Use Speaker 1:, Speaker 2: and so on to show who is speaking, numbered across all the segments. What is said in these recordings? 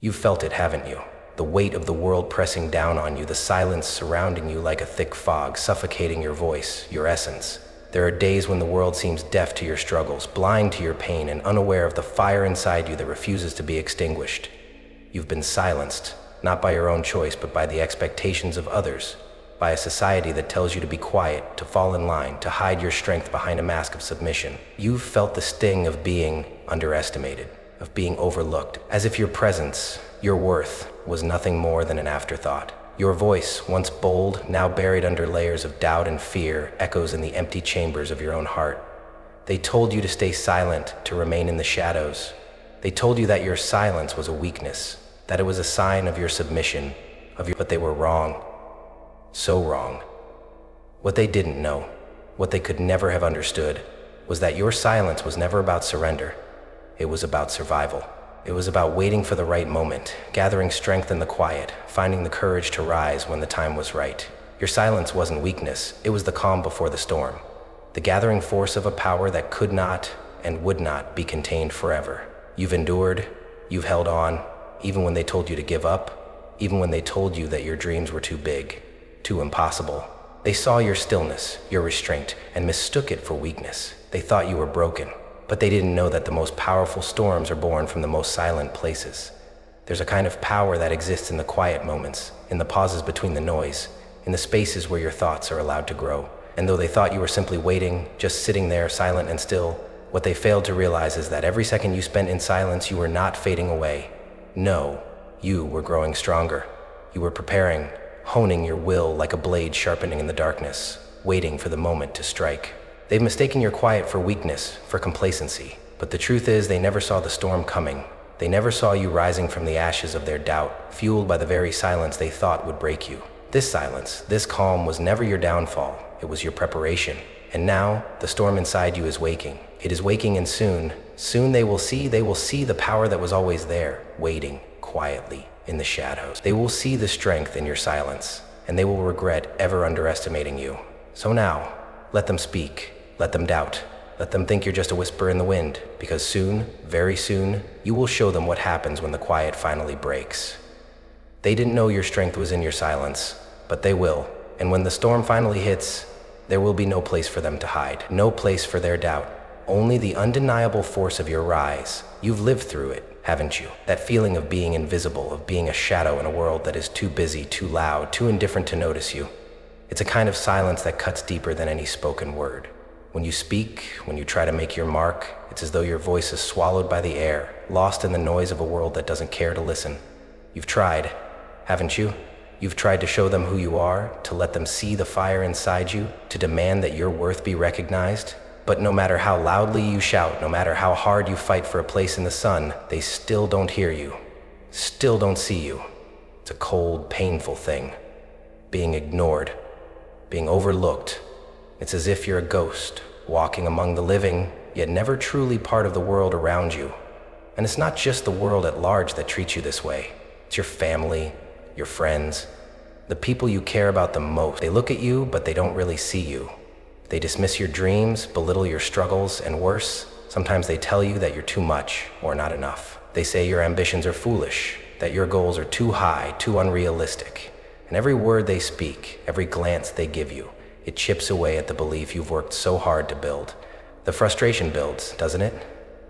Speaker 1: You've felt it, haven't you? The weight of the world pressing down on you, the silence surrounding you like a thick fog, suffocating your voice, your essence. There are days when the world seems deaf to your struggles, blind to your pain, and unaware of the fire inside you that refuses to be extinguished. You've been silenced, not by your own choice, but by the expectations of others, by a society that tells you to be quiet, to fall in line, to hide your strength behind a mask of submission. You've felt the sting of being underestimated, of being overlooked, as if your presence, your worth, was nothing more than an afterthought. Your voice, once bold, now buried under layers of doubt and fear, echoes in the empty chambers of your own heart. They told you to stay silent, to remain in the shadows. They told you that your silence was a weakness, that it was a sign of your submission, but they were wrong. So wrong. What they didn't know, what they could never have understood, was that your silence was never about surrender. It was about survival. It was about waiting for the right moment, gathering strength in the quiet, finding the courage to rise when the time was right. Your silence wasn't weakness, it was the calm before the storm, the gathering force of a power that could not and would not be contained forever. You've endured, you've held on, even when they told you to give up, even when they told you that your dreams were too big, too impossible. They saw your stillness, your restraint, and mistook it for weakness. They thought you were broken. But they didn't know that the most powerful storms are born from the most silent places. There's a kind of power that exists in the quiet moments, in the pauses between the noise, in the spaces where your thoughts are allowed to grow. And though they thought you were simply waiting, just sitting there silent and still, what they failed to realize is that every second you spent in silence, you were not fading away. No, you were growing stronger. You were preparing, honing your will like a blade sharpening in the darkness, waiting for the moment to strike. They've mistaken your quiet for weakness, for complacency. But the truth is, they never saw the storm coming. They never saw you rising from the ashes of their doubt, fueled by the very silence they thought would break you. This silence, this calm, was never your downfall. It was your preparation. And now, the storm inside you is waking. It is waking, and soon they will see the power that was always there, waiting quietly in the shadows. They will see the strength in your silence, and they will regret ever underestimating you. So now, let them speak. Let them doubt. Let them think you're just a whisper in the wind, because soon, very soon, you will show them what happens when the quiet finally breaks. They didn't know your strength was in your silence, but they will. And when the storm finally hits, there will be no place for them to hide, no place for their doubt, only the undeniable force of your rise. You've lived through it, haven't you? That feeling of being invisible, of being a shadow in a world that is too busy, too loud, too indifferent to notice you. It's a kind of silence that cuts deeper than any spoken word. When you speak, when you try to make your mark, it's as though your voice is swallowed by the air, lost in the noise of a world that doesn't care to listen. You've tried, haven't you? You've tried to show them who you are, to let them see the fire inside you, to demand that your worth be recognized. But no matter how loudly you shout, no matter how hard you fight for a place in the sun, they still don't hear you, still don't see you. It's a cold, painful thing. Being ignored, being overlooked. It's as if you're a ghost, walking among the living, yet never truly part of the world around you. And it's not just the world at large that treats you this way. It's your family, your friends, the people you care about the most. They look at you, but they don't really see you. They dismiss your dreams, belittle your struggles, and worse, sometimes they tell you that you're too much or not enough. They say your ambitions are foolish, that your goals are too high, too unrealistic. And every word they speak, every glance they give you, it chips away at the belief you've worked so hard to build. The frustration builds, doesn't it?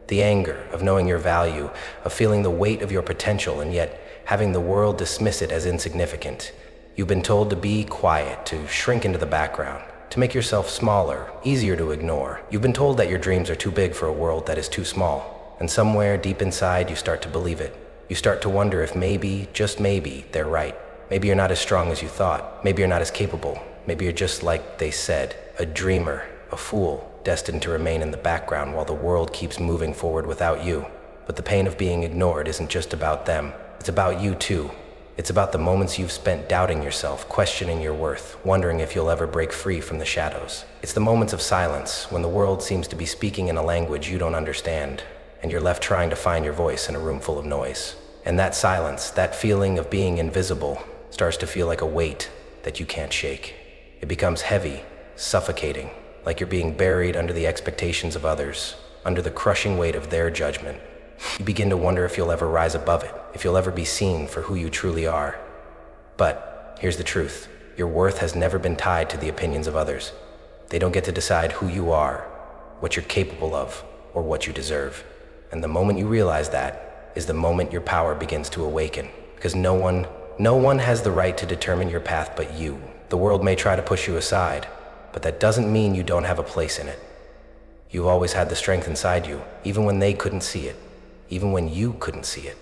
Speaker 1: The anger of knowing your value, of feeling the weight of your potential and yet having the world dismiss it as insignificant. You've been told to be quiet, to shrink into the background, to make yourself smaller, easier to ignore. You've been told that your dreams are too big for a world that is too small. And somewhere deep inside, you start to believe it. You start to wonder if maybe, just maybe, they're right. Maybe you're not as strong as you thought. Maybe you're not as capable. Maybe you're just like they said, a dreamer, a fool, destined to remain in the background while the world keeps moving forward without you. But the pain of being ignored isn't just about them. It's about you too. It's about the moments you've spent doubting yourself, questioning your worth, wondering if you'll ever break free from the shadows. It's the moments of silence when the world seems to be speaking in a language you don't understand, and you're left trying to find your voice in a room full of noise. And that silence, that feeling of being invisible, starts to feel like a weight that you can't shake. It becomes heavy, suffocating, like you're being buried under the expectations of others, under the crushing weight of their judgment. You begin to wonder if you'll ever rise above it, if you'll ever be seen for who you truly are. But here's the truth. Your worth has never been tied to the opinions of others. They don't get to decide who you are, what you're capable of, or what you deserve. And the moment you realize that is the moment your power begins to awaken. Because no one has the right to determine your path but you. The world may try to push you aside, but that doesn't mean you don't have a place in it. You've always had the strength inside you, even when they couldn't see it, even when you couldn't see it.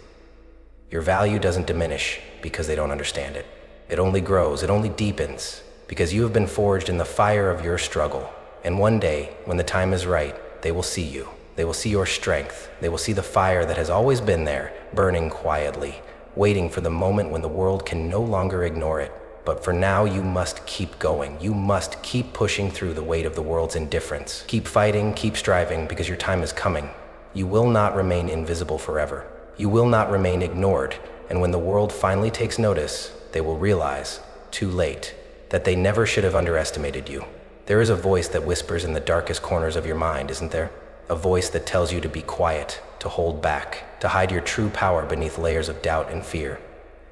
Speaker 1: Your value doesn't diminish because they don't understand it. It only grows, it only deepens, because you have been forged in the fire of your struggle. And one day, when the time is right, they will see you. They will see your strength. They will see the fire that has always been there, burning quietly, waiting for the moment when the world can no longer ignore it. But for now, you must keep going. You must keep pushing through the weight of the world's indifference. Keep fighting, keep striving, because your time is coming. You will not remain invisible forever. You will not remain ignored. And when the world finally takes notice, they will realize, too late, that they never should have underestimated you. There is a voice that whispers in the darkest corners of your mind, isn't there? A voice that tells you to be quiet, to hold back, to hide your true power beneath layers of doubt and fear.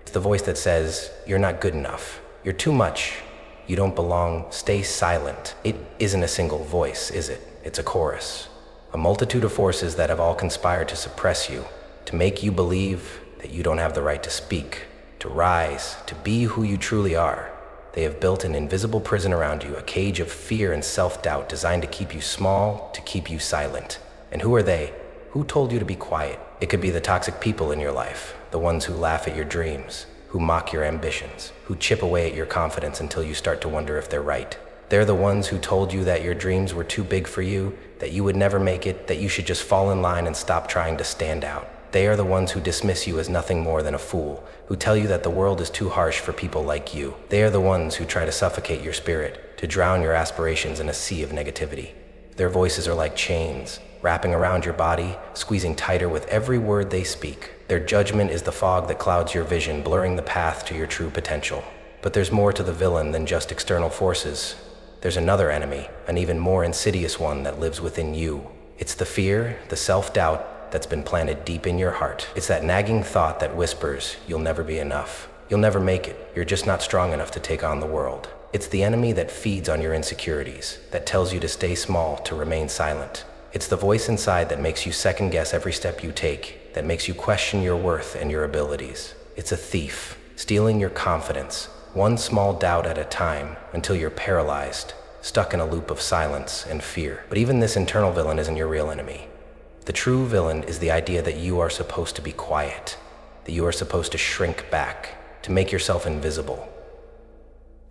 Speaker 1: It's the voice that says, you're not good enough. You're too much. You don't belong. Stay silent. It isn't a single voice, is it? It's a chorus. A multitude of forces that have all conspired to suppress you, to make you believe that you don't have the right to speak, to rise, to be who you truly are. They have built an invisible prison around you, a cage of fear and self-doubt designed to keep you small, to keep you silent. And who are they? Who told you to be quiet? It could be the toxic people in your life, the ones who laugh at your dreams, who mock your ambitions, who chip away at your confidence until you start to wonder if they're right. They're the ones who told you that your dreams were too big for you, that you would never make it, that you should just fall in line and stop trying to stand out. They are the ones who dismiss you as nothing more than a fool, who tell you that the world is too harsh for people like you. They are the ones who try to suffocate your spirit, to drown your aspirations in a sea of negativity. Their voices are like chains, wrapping around your body, squeezing tighter with every word they speak. Their judgment is the fog that clouds your vision, blurring the path to your true potential. But there's more to the villain than just external forces. There's another enemy, an even more insidious one that lives within you. It's the fear, the self-doubt, that's been planted deep in your heart. It's that nagging thought that whispers, you'll never be enough. You'll never make it. You're just not strong enough to take on the world. It's the enemy that feeds on your insecurities, that tells you to stay small, to remain silent. It's the voice inside that makes you second guess every step you take, that makes you question your worth and your abilities. It's a thief, stealing your confidence, one small doubt at a time, until you're paralyzed, stuck in a loop of silence and fear. But even this internal villain isn't your real enemy. The true villain is the idea that you are supposed to be quiet, that you are supposed to shrink back, to make yourself invisible.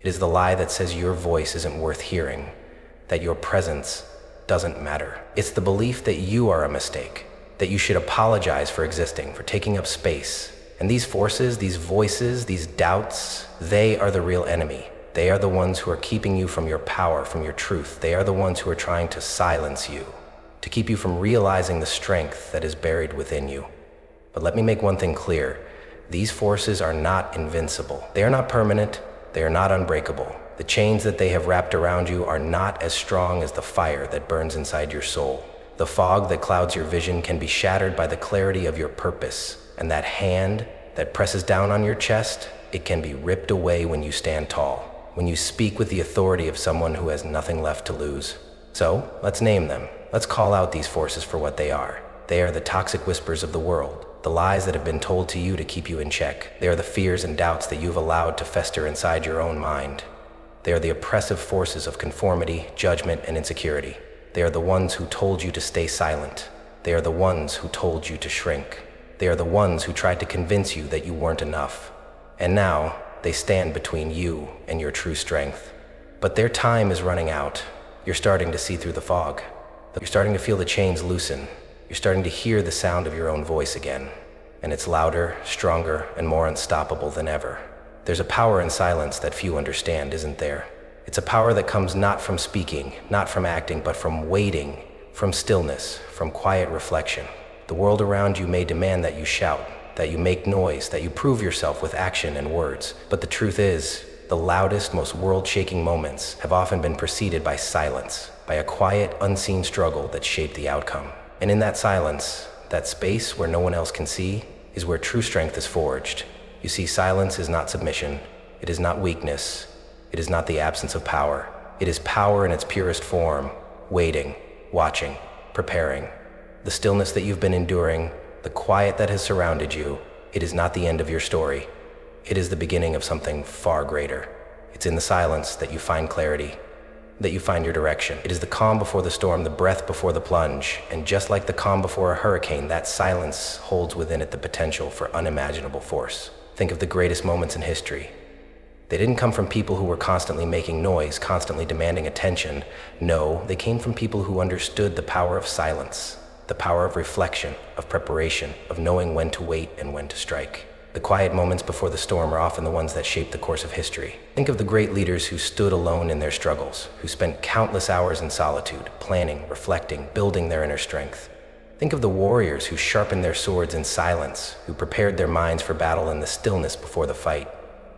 Speaker 1: It is the lie that says your voice isn't worth hearing, that your presence doesn't matter. It's the belief that you are a mistake, that you should apologize for existing, for taking up space. And these forces, these voices, these doubts, they are the real enemy. They are the ones who are keeping you from your power, from your truth. They are the ones who are trying to silence you, to keep you from realizing the strength that is buried within you. But let me make one thing clear. These forces are not invincible. They are not permanent. They are not unbreakable. The chains that they have wrapped around you are not as strong as the fire that burns inside your soul. The fog that clouds your vision can be shattered by the clarity of your purpose. And that hand that presses down on your chest, it can be ripped away when you stand tall, when you speak with the authority of someone who has nothing left to lose. So, let's name them. Let's call out these forces for what they are. They are the toxic whispers of the world, the lies that have been told to you to keep you in check. They are the fears and doubts that you've allowed to fester inside your own mind. They are the oppressive forces of conformity, judgment, and insecurity. They are the ones who told you to stay silent. They are the ones who told you to shrink. They are the ones who tried to convince you that you weren't enough. And now, they stand between you and your true strength. But their time is running out. You're starting to see through the fog. You're starting to feel the chains loosen. You're starting to hear the sound of your own voice again. And it's louder, stronger, and more unstoppable than ever. There's a power in silence that few understand, isn't there? It's a power that comes not from speaking, not from acting, but from waiting, from stillness, from quiet reflection. The world around you may demand that you shout, that you make noise, that you prove yourself with action and words. But the truth is, the loudest, most world-shaking moments have often been preceded by silence, by a quiet, unseen struggle that shaped the outcome. And in that silence, that space where no one else can see, is where true strength is forged. You see, silence is not submission. It is not weakness. It is not the absence of power. It is power in its purest form, waiting, watching, preparing. The stillness that you've been enduring, the quiet that has surrounded you, it is not the end of your story. It is the beginning of something far greater. It's in the silence that you find clarity, that you find your direction. It is the calm before the storm, the breath before the plunge. And just like the calm before a hurricane, that silence holds within it the potential for unimaginable force. Think of the greatest moments in history. They didn't come from people who were constantly making noise, constantly demanding attention. No, they came from people who understood the power of silence, the power of reflection, of preparation, of knowing when to wait and when to strike. The quiet moments before the storm are often the ones that shape the course of history. Think of the great leaders who stood alone in their struggles, who spent countless hours in solitude, planning, reflecting, building their inner strength. Think of the warriors who sharpened their swords in silence, who prepared their minds for battle in the stillness before the fight.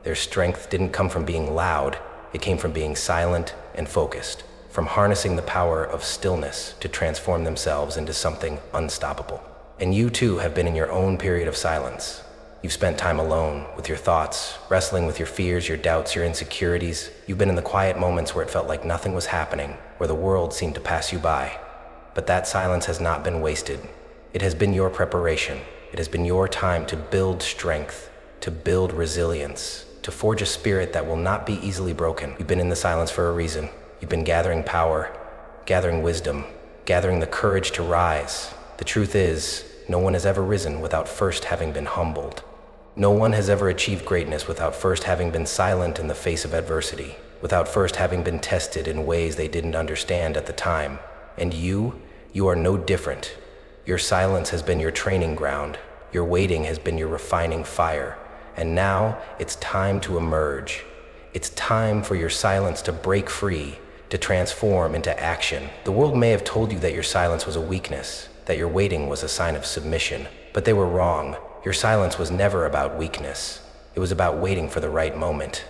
Speaker 1: Their strength didn't come from being loud, it came from being silent and focused, from harnessing the power of stillness to transform themselves into something unstoppable. And you too have been in your own period of silence. You've spent time alone with your thoughts, wrestling with your fears, your doubts, your insecurities. You've been in the quiet moments where it felt like nothing was happening, where the world seemed to pass you by. But that silence has not been wasted. It has been your preparation. It has been your time to build strength, to build resilience, to forge a spirit that will not be easily broken. You've been in the silence for a reason. You've been gathering power, gathering wisdom, gathering the courage to rise. The truth is, no one has ever risen without first having been humbled. No one has ever achieved greatness without first having been silent in the face of adversity, without first having been tested in ways they didn't understand at the time. And you are no different. Your silence has been your training ground. Your waiting has been your refining fire. And now it's time to emerge. It's time for your silence to break free, to transform into action. The world may have told you that your silence was a weakness, that your waiting was a sign of submission, but they were wrong. Your silence was never about weakness. It was about waiting for the right moment.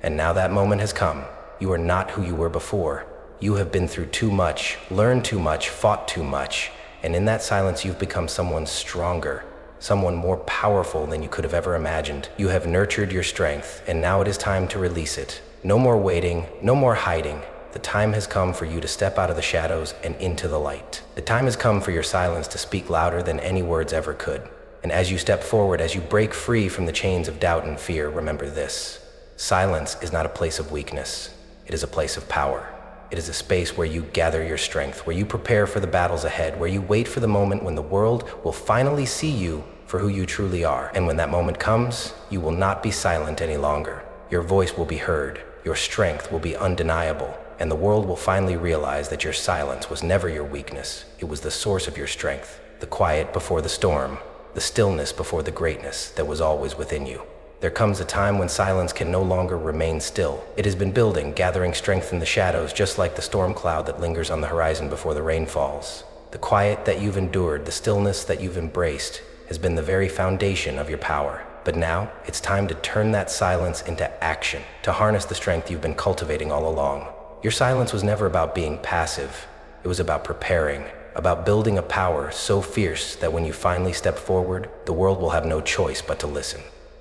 Speaker 1: And now that moment has come. You are not who you were before. You have been through too much, learned too much, fought too much. And in that silence, you've become someone stronger, someone more powerful than you could have ever imagined. You have nurtured your strength, and now it is time to release it. No more waiting, no more hiding. The time has come for you to step out of the shadows and into the light. The time has come for your silence to speak louder than any words ever could. And as you step forward, as you break free from the chains of doubt and fear, remember this. Silence is not a place of weakness. It is a place of power. It is a space where you gather your strength, where you prepare for the battles ahead, where you wait for the moment when the world will finally see you for who you truly are. And when that moment comes, you will not be silent any longer. Your voice will be heard. Your strength will be undeniable. And the world will finally realize that your silence was never your weakness. It was the source of your strength, the quiet before the storm, the stillness before the greatness that was always within you. There comes a time when silence can no longer remain still. It has been building, gathering strength in the shadows, just like the storm cloud that lingers on the horizon before the rain falls. The quiet that you've endured, the stillness that you've embraced, has been the very foundation of your power. But now, it's time to turn that silence into action, to harness the strength you've been cultivating all along. Your silence was never about being passive. It was about preparing, about building a power so fierce that when you finally step forward, the world will have no choice but to listen.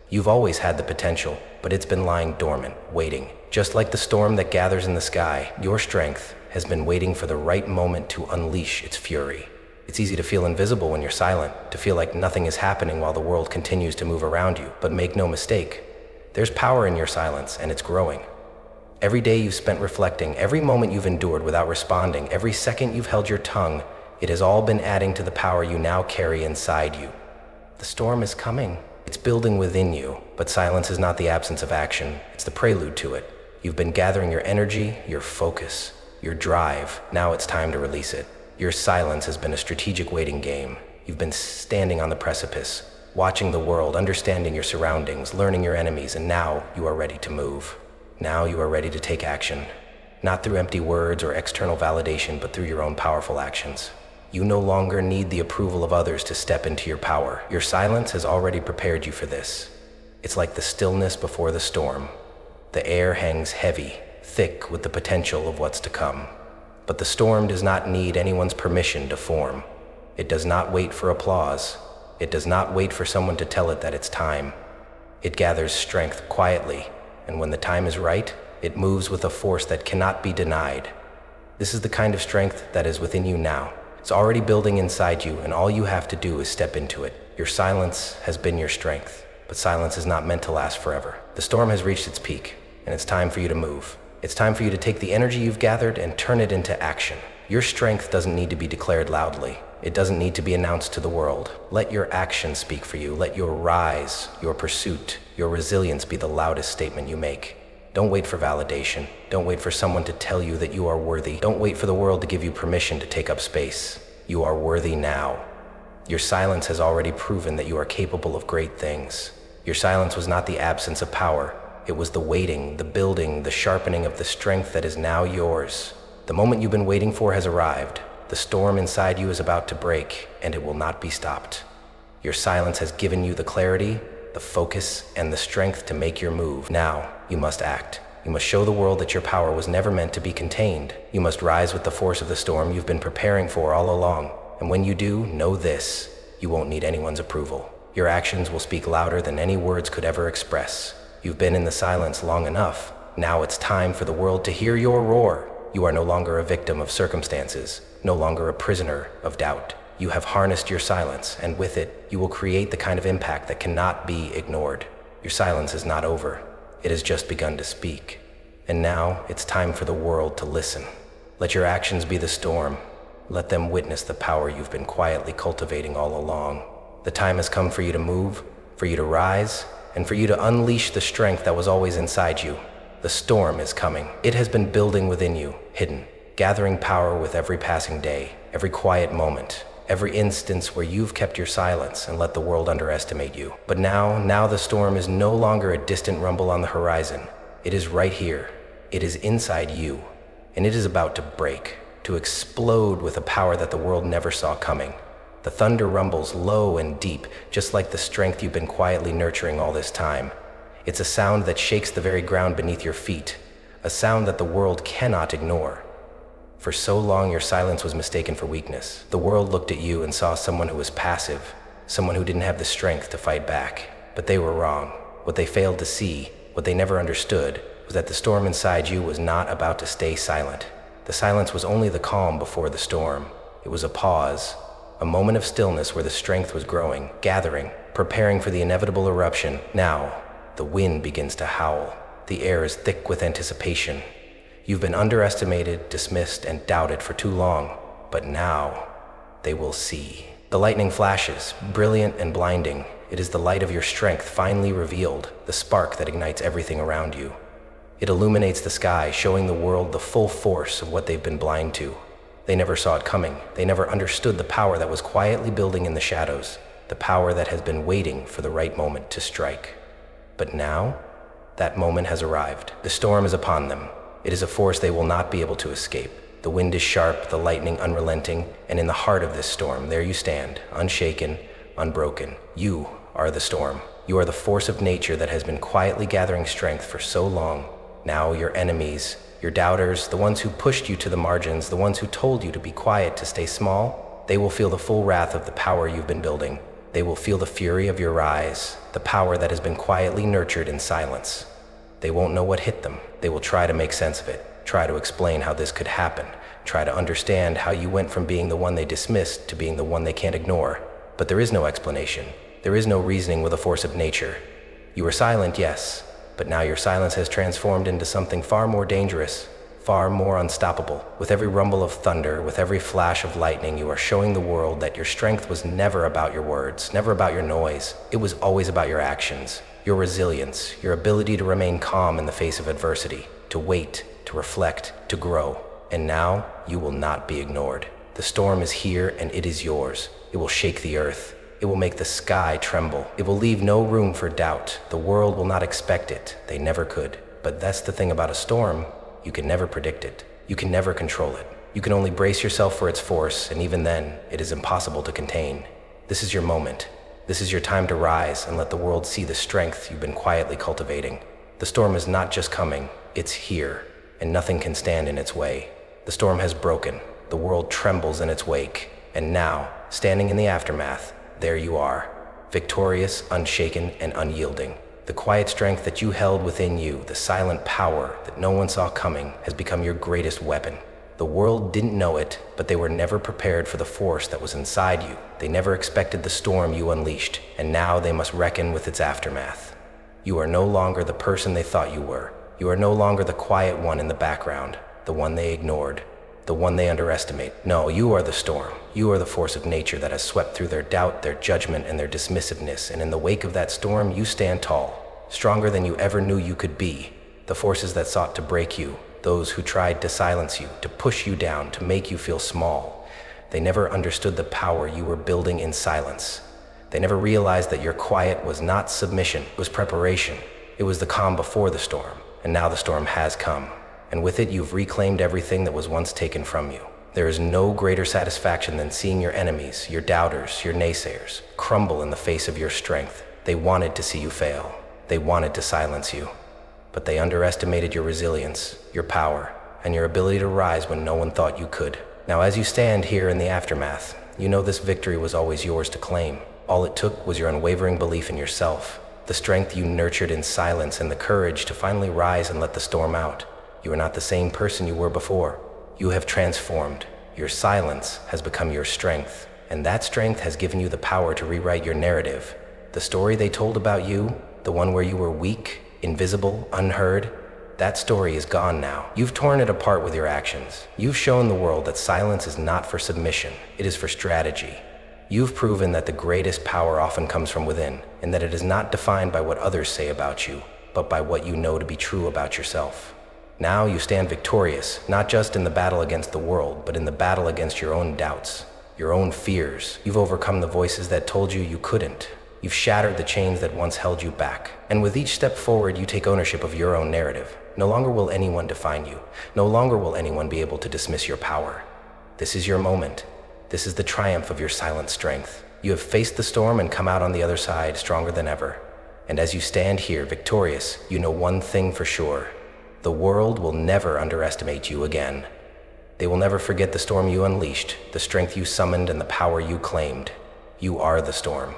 Speaker 1: You've always had the potential, but it's been lying dormant, waiting. Just like the storm that gathers in the sky, your strength has been waiting for the right moment to unleash its fury. It's easy to feel invisible when you're silent, to feel like nothing is happening while the world continues to move around you. But make no mistake, there's power in your silence, and it's growing. Every day you've spent reflecting, every moment you've endured without responding, every second you've held your tongue, it has all been adding to the power you now carry inside you. The storm is coming. It's building within you, but silence is not the absence of action. It's the prelude to it. You've been gathering your energy, your focus, your drive. Now it's time to release it. Your silence has been a strategic waiting game. You've been standing on the precipice, watching the world, understanding your surroundings, learning your enemies, and now you are ready to move. Now you are ready to take action, not through empty words or external validation, but through your own powerful actions. You no longer need the approval of others to step into your power. Your silence has already prepared you for this. It's like the stillness before the storm. The air hangs heavy, thick with the potential of what's to come. But the storm does not need anyone's permission to form. It does not wait for applause. It does not wait for someone to tell it that it's time. It gathers strength quietly, and when the time is right, it moves with a force that cannot be denied. This is the kind of strength that is within you now. It's already building inside you, and all you have to do is step into it. Your silence has been your strength, but silence is not meant to last forever. The storm has reached its peak, and it's time for you to move. It's time for you to take the energy you've gathered and turn it into action. Your strength doesn't need to be declared loudly. It doesn't need to be announced to the world. Let your actions speak for you. Let your rise, your pursuit, your resilience be the loudest statement you make. Don't wait for validation. Don't wait for someone to tell you that you are worthy. Don't wait for the world to give you permission to take up space. You are worthy now. Your silence has already proven that you are capable of great things. Your silence was not the absence of power. It was the waiting, the building, the sharpening of the strength that is now yours. The moment you've been waiting for has arrived. The storm inside you is about to break, and it will not be stopped. Your silence has given you the clarity, the focus, and the strength to make your move. Now, you must act. You must show the world that your power was never meant to be contained. You must rise with the force of the storm you've been preparing for all along. And when you do, know this: you won't need anyone's approval. Your actions will speak louder than any words could ever express. You've been in the silence long enough. Now it's time for the world to hear your roar. You are no longer a victim of circumstances, no longer a prisoner of doubt. You have harnessed your silence, and with it, you will create the kind of impact that cannot be ignored. Your silence is not over. It has just begun to speak. And now, it's time for the world to listen. Let your actions be the storm. Let them witness the power you've been quietly cultivating all along. The time has come for you to move, for you to rise, and for you to unleash the strength that was always inside you. The storm is coming. It has been building within you, hidden, gathering power with every passing day, every quiet moment, every instance where you've kept your silence and let the world underestimate you. But now the storm is no longer a distant rumble on the horizon. It is right here. It is inside you, and it is about to break, to explode with a power that the world never saw coming. The thunder rumbles low and deep, just like the strength you've been quietly nurturing all this time. It's a sound that shakes the very ground beneath your feet, a sound that the world cannot ignore. For so long, your silence was mistaken for weakness. The world looked at you and saw someone who was passive, someone who didn't have the strength to fight back. But they were wrong. What they failed to see, what they never understood, was that the storm inside you was not about to stay silent. The silence was only the calm before the storm. It was a pause, a moment of stillness where the strength was growing, gathering, preparing for the inevitable eruption. Now, the wind begins to howl. The air is thick with anticipation. You've been underestimated, dismissed, and doubted for too long, but now they will see. The lightning flashes, brilliant and blinding. It is the light of your strength finally revealed, the spark that ignites everything around you. It illuminates the sky, showing the world the full force of what they've been blind to. They never saw it coming. They never understood the power that was quietly building in the shadows, the power that has been waiting for the right moment to strike. But now, that moment has arrived. The storm is upon them. It is a force they will not be able to escape. The wind is sharp, the lightning unrelenting, and in the heart of this storm, there you stand, unshaken, unbroken. You are the storm. You are the force of nature that has been quietly gathering strength for so long. Now your enemies, your doubters, the ones who pushed you to the margins, the ones who told you to be quiet, to stay small, they will feel the full wrath of the power you've been building. They will feel the fury of your rise, the power that has been quietly nurtured in silence. They won't know what hit them. They will try to make sense of it, try to explain how this could happen, try to understand how you went from being the one they dismissed to being the one they can't ignore. But there is no explanation. There is no reasoning with the force of nature. You were silent, yes, but now your silence has transformed into something far more dangerous, far more unstoppable. With every rumble of thunder, with every flash of lightning, you are showing the world that your strength was never about your words, never about your noise. It was always about your actions, your resilience, your ability to remain calm in the face of adversity, to wait, to reflect, to grow. And now, you will not be ignored. The storm is here and it is yours. It will shake the earth. It will make the sky tremble. It will leave no room for doubt. The world will not expect it. They never could. But that's the thing about a storm. You can never predict it. You can never control it. You can only brace yourself for its force, and even then, it is impossible to contain. This is your moment. This is your time to rise and let the world see the strength you've been quietly cultivating. The storm is not just coming, it's here, and nothing can stand in its way. The storm has broken. The world trembles in its wake. And now, standing in the aftermath, there you are, victorious, unshaken, and unyielding. The quiet strength that you held within you, the silent power that no one saw coming, has become your greatest weapon. The world didn't know it, but they were never prepared for the force that was inside you. They never expected the storm you unleashed, and now they must reckon with its aftermath. You are no longer the person they thought you were. You are no longer the quiet one in the background, the one they ignored, the one they underestimate. No, you are the storm. You are the force of nature that has swept through their doubt, their judgment, and their dismissiveness, and in the wake of that storm, you stand tall, stronger than you ever knew you could be. The forces that sought to break you, those who tried to silence you, to push you down, to make you feel small, they never understood the power you were building in silence. They never realized that your quiet was not submission, it was preparation. It was the calm before the storm, and now the storm has come. And with it, you've reclaimed everything that was once taken from you. There is no greater satisfaction than seeing your enemies, your doubters, your naysayers, crumble in the face of your strength. They wanted to see you fail. They wanted to silence you. But they underestimated your resilience, your power, and your ability to rise when no one thought you could. Now, as you stand here in the aftermath, you know this victory was always yours to claim. All it took was your unwavering belief in yourself, the strength you nurtured in silence, and the courage to finally rise and let the storm out. You are not the same person you were before. You have transformed. Your silence has become your strength, and that strength has given you the power to rewrite your narrative. The story they told about you, the one where you were weak, invisible, unheard, that story is gone now. You've torn it apart with your actions. You've shown the world that silence is not for submission, it is for strategy. You've proven that the greatest power often comes from within, and that it is not defined by what others say about you, but by what you know to be true about yourself. Now you stand victorious, not just in the battle against the world, but in the battle against your own doubts, your own fears. You've overcome the voices that told you you couldn't. You've shattered the chains that once held you back. And with each step forward, you take ownership of your own narrative. No longer will anyone define you. No longer will anyone be able to dismiss your power. This is your moment. This is the triumph of your silent strength. You have faced the storm and come out on the other side stronger than ever. And as you stand here victorious, you know one thing for sure. The world will never underestimate you again. They will never forget the storm you unleashed, the strength you summoned, and the power you claimed. You are the storm.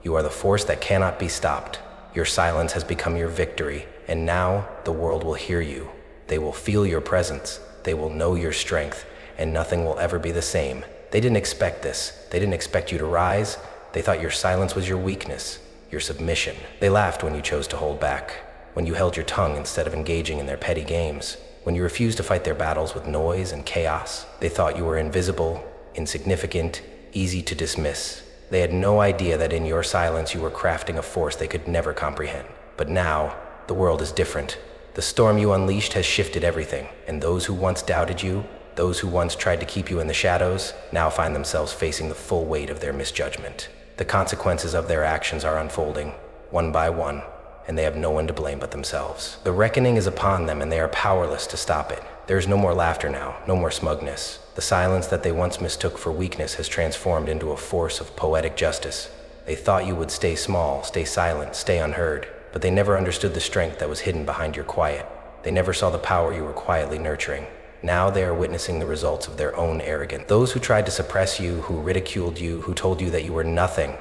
Speaker 1: You are the force that cannot be stopped. Your silence has become your victory, and now the world will hear you. They will feel your presence. They will know your strength, and nothing will ever be the same. They didn't expect this. They didn't expect you to rise. They thought your silence was your weakness, your submission. They laughed when you chose to hold back, when you held your tongue instead of engaging in their petty games, when you refused to fight their battles with noise and chaos. They thought you were invisible, insignificant, easy to dismiss. They had no idea that in your silence you were crafting a force they could never comprehend. But now, the world is different. The storm you unleashed has shifted everything, and those who once doubted you, those who once tried to keep you in the shadows, now find themselves facing the full weight of their misjudgment. The consequences of their actions are unfolding, one by one, and they have no one to blame but themselves. The reckoning is upon them, and they are powerless to stop it. There is no more laughter now, no more smugness. The silence that they once mistook for weakness has transformed into a force of poetic justice. They thought you would stay small, stay silent, stay unheard, but they never understood the strength that was hidden behind your quiet. They never saw the power you were quietly nurturing. Now they are witnessing the results of their own arrogance. Those who tried to suppress you, who ridiculed you, who told you that you were nothing,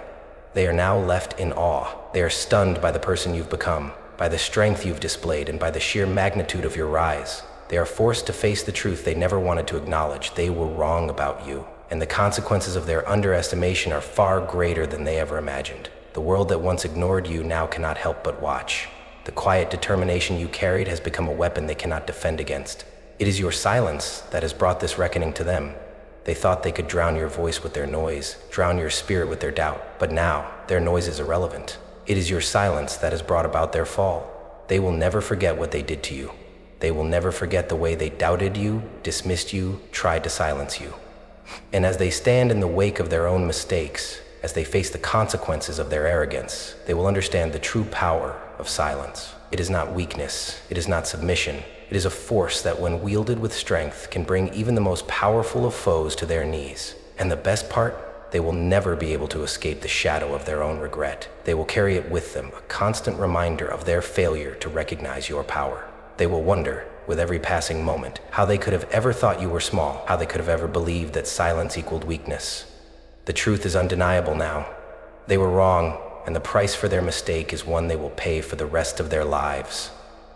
Speaker 1: they are now left in awe. They are stunned by the person you've become, by the strength you've displayed, and by the sheer magnitude of your rise. They are forced to face the truth they never wanted to acknowledge. They were wrong about you, and the consequences of their underestimation are far greater than they ever imagined. The world that once ignored you now cannot help but watch. The quiet determination you carried has become a weapon they cannot defend against. It is your silence that has brought this reckoning to them. They thought they could drown your voice with their noise, drown your spirit with their doubt, but now their noise is irrelevant. It is your silence that has brought about their fall. They will never forget what they did to you. They will never forget the way they doubted you, dismissed you, tried to silence you. And as they stand in the wake of their own mistakes, as they face the consequences of their arrogance, they will understand the true power of silence. It is not weakness, it is not submission. It is a force that, when wielded with strength, can bring even the most powerful of foes to their knees. And the best part, they will never be able to escape the shadow of their own regret. They will carry it with them, a constant reminder of their failure to recognize your power. They will wonder, with every passing moment, how they could have ever thought you were small, how they could have ever believed that silence equaled weakness. The truth is undeniable now. They were wrong, and the price for their mistake is one they will pay for the rest of their lives.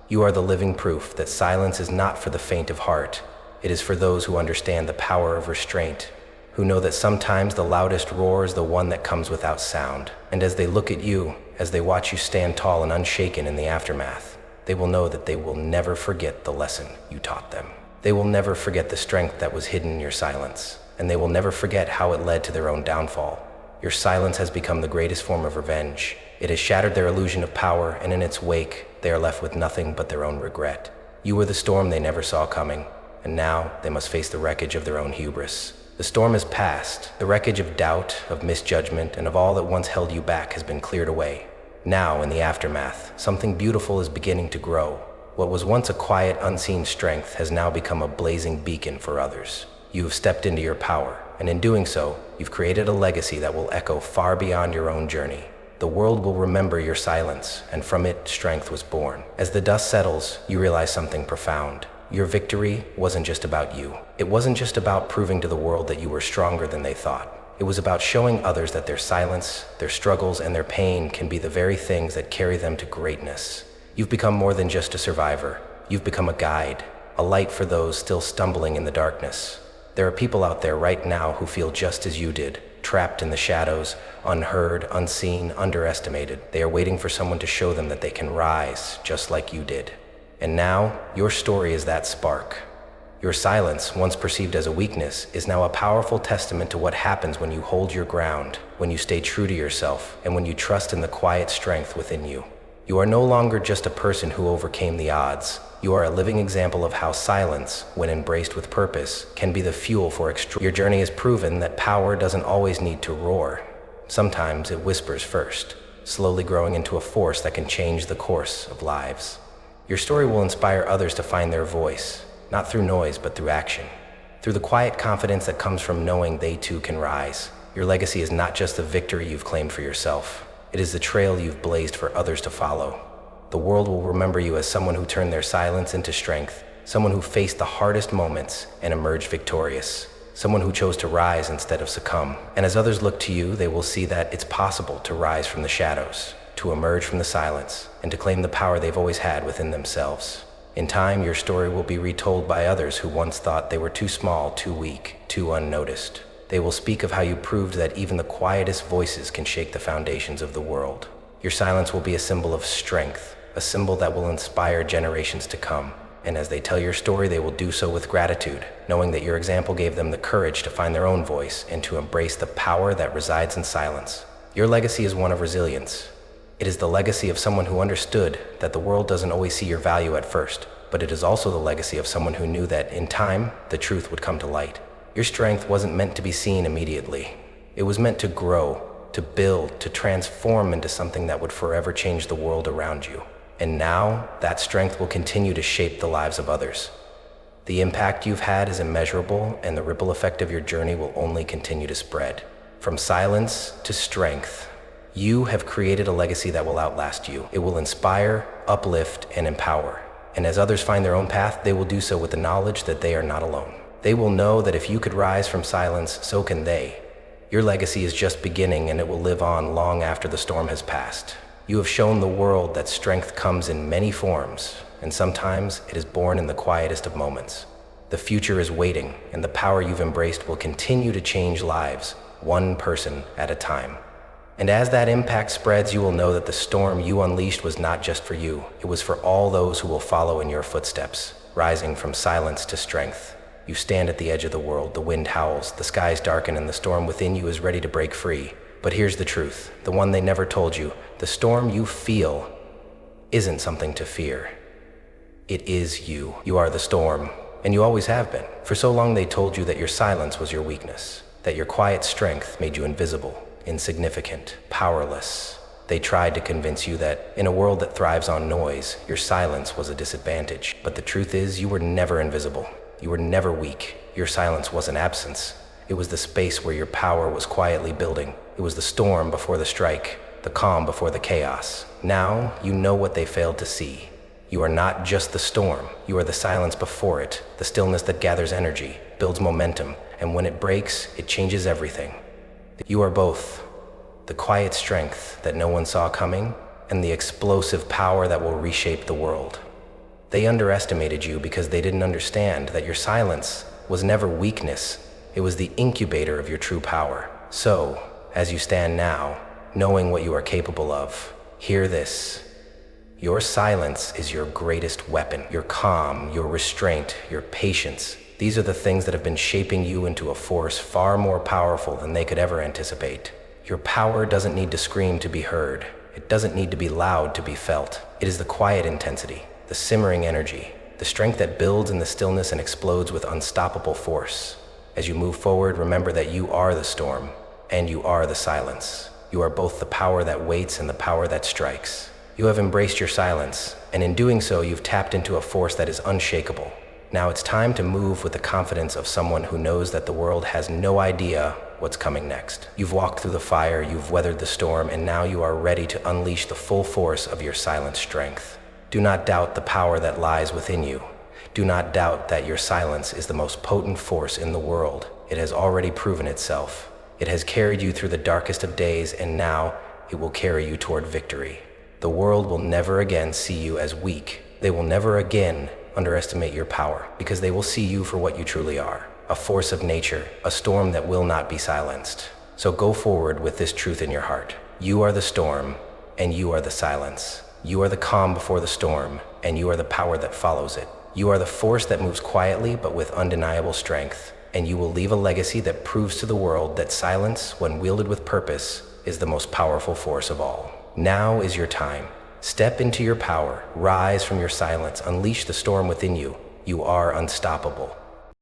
Speaker 1: You are the living proof that silence is not for the faint of heart. It is for those who understand the power of restraint, who know that sometimes the loudest roar is the one that comes without sound. And as they look at you, as they watch you stand tall and unshaken in the aftermath, they will know that they will never forget the lesson you taught them. They will never forget the strength that was hidden in your silence, and they will never forget how it led to their own downfall. Your silence has become the greatest form of revenge. It has shattered their illusion of power, and in its wake, they are left with nothing but their own regret. You were the storm they never saw coming, and now they must face the wreckage of their own hubris. The storm has passed. The wreckage of doubt, of misjudgment, and of all that once held you back has been cleared away. Now, in the aftermath, something beautiful is beginning to grow. What was once a quiet, unseen strength has now become a blazing beacon for others. You have stepped into your power, and in doing so, you've created a legacy that will echo far beyond your own journey. The world will remember your silence, and from it, strength was born. As the dust settles, you realize something profound. Your victory wasn't just about you. It wasn't just about proving to the world that you were stronger than they thought. It was about showing others that their silence, their struggles, and their pain can be the very things that carry them to greatness. You've become more than just a survivor. You've become a guide, a light for those still stumbling in the darkness. There are people out there right now who feel just as you did, trapped in the shadows, unheard, unseen, underestimated. They are waiting for someone to show them that they can rise just like you did. And now, your story is that spark. Your silence, once perceived as a weakness, is now a powerful testament to what happens when you hold your ground, when you stay true to yourself, and when you trust in the quiet strength within you. You are no longer just a person who overcame the odds. You are a living example of how silence, when embraced with purpose, can be the fuel for Your journey has proven that power doesn't always need to roar. Sometimes it whispers first, slowly growing into a force that can change the course of lives. Your story will inspire others to find their voice, not through noise, but through action. Through the quiet confidence that comes from knowing they too can rise. Your legacy is not just the victory you've claimed for yourself. It is the trail you've blazed for others to follow. The world will remember you as someone who turned their silence into strength, someone who faced the hardest moments and emerged victorious, someone who chose to rise instead of succumb. And as others look to you, they will see that it's possible to rise from the shadows, to emerge from the silence, and to claim the power they've always had within themselves. In time, your story will be retold by others who once thought they were too small, too weak, too unnoticed. They will speak of how you proved that even the quietest voices can shake the foundations of the world. Your silence will be a symbol of strength, a symbol that will inspire generations to come. And as they tell your story, they will do so with gratitude, knowing that your example gave them the courage to find their own voice and to embrace the power that resides in silence. Your legacy is one of resilience. It is the legacy of someone who understood that the world doesn't always see your value at first, but it is also the legacy of someone who knew that in time, the truth would come to light. Your strength wasn't meant to be seen immediately. It was meant to grow, to build, to transform into something that would forever change the world around you. And now, that strength will continue to shape the lives of others. The impact you've had is immeasurable, and the ripple effect of your journey will only continue to spread. From silence to strength, you have created a legacy that will outlast you. It will inspire, uplift, and empower. And as others find their own path, they will do so with the knowledge that they are not alone. They will know that if you could rise from silence, so can they. Your legacy is just beginning, and it will live on long after the storm has passed. You have shown the world that strength comes in many forms, and sometimes it is born in the quietest of moments. The future is waiting, and the power you've embraced will continue to change lives, one person at a time. And as that impact spreads, you will know that the storm you unleashed was not just for you. It was for all those who will follow in your footsteps, rising from silence to strength. You stand at the edge of the world, the wind howls, the skies darken, and the storm within you is ready to break free. But here's the truth, the one they never told you. The storm you feel isn't something to fear. It is you. You are the storm, and you always have been. For so long they told you that your silence was your weakness, that your quiet strength made you invisible, insignificant, powerless. They tried to convince you that in a world that thrives on noise, your silence was a disadvantage. But the truth is, you were never invisible. You were never weak. Your silence wasn't absence. It was the space where your power was quietly building. It was the storm before the strike, the calm before the chaos. Now you know what they failed to see. You are not just the storm. You are the silence before it, the stillness that gathers energy, builds momentum, and when it breaks, it changes everything. You are both the quiet strength that no one saw coming and the explosive power that will reshape the world. They underestimated you because they didn't understand that your silence was never weakness, it was the incubator of your true power. So, as you stand now, knowing what you are capable of, hear this. Your silence is your greatest weapon. Your calm, your restraint, your patience. These are the things that have been shaping you into a force far more powerful than they could ever anticipate. Your power doesn't need to scream to be heard. It doesn't need to be loud to be felt. It is the quiet intensity, the simmering energy, the strength that builds in the stillness and explodes with unstoppable force. As you move forward, remember that you are the storm, and you are the silence. You are both the power that waits and the power that strikes. You have embraced your silence, and in doing so, you've tapped into a force that is unshakable. Now it's time to move with the confidence of someone who knows that the world has no idea what's coming next. You've walked through the fire, you've weathered the storm, and now you are ready to unleash the full force of your silent strength. Do not doubt the power that lies within you. Do not doubt that your silence is the most potent force in the world. It has already proven itself. It has carried you through the darkest of days, and now it will carry you toward victory. The world will never again see you as weak. They will never again underestimate your power, because they will see you for what you truly are, a force of nature, a storm that will not be silenced. So go forward with this truth in your heart. You are the storm, and you are the silence. You are the calm before the storm, and you are the power that follows it. You are the force that moves quietly but with undeniable strength, and you will leave a legacy that proves to the world that silence, when wielded with purpose, is the most powerful force of all. Now is your time. Step into your power, rise from your silence, unleash the storm within you. You are unstoppable.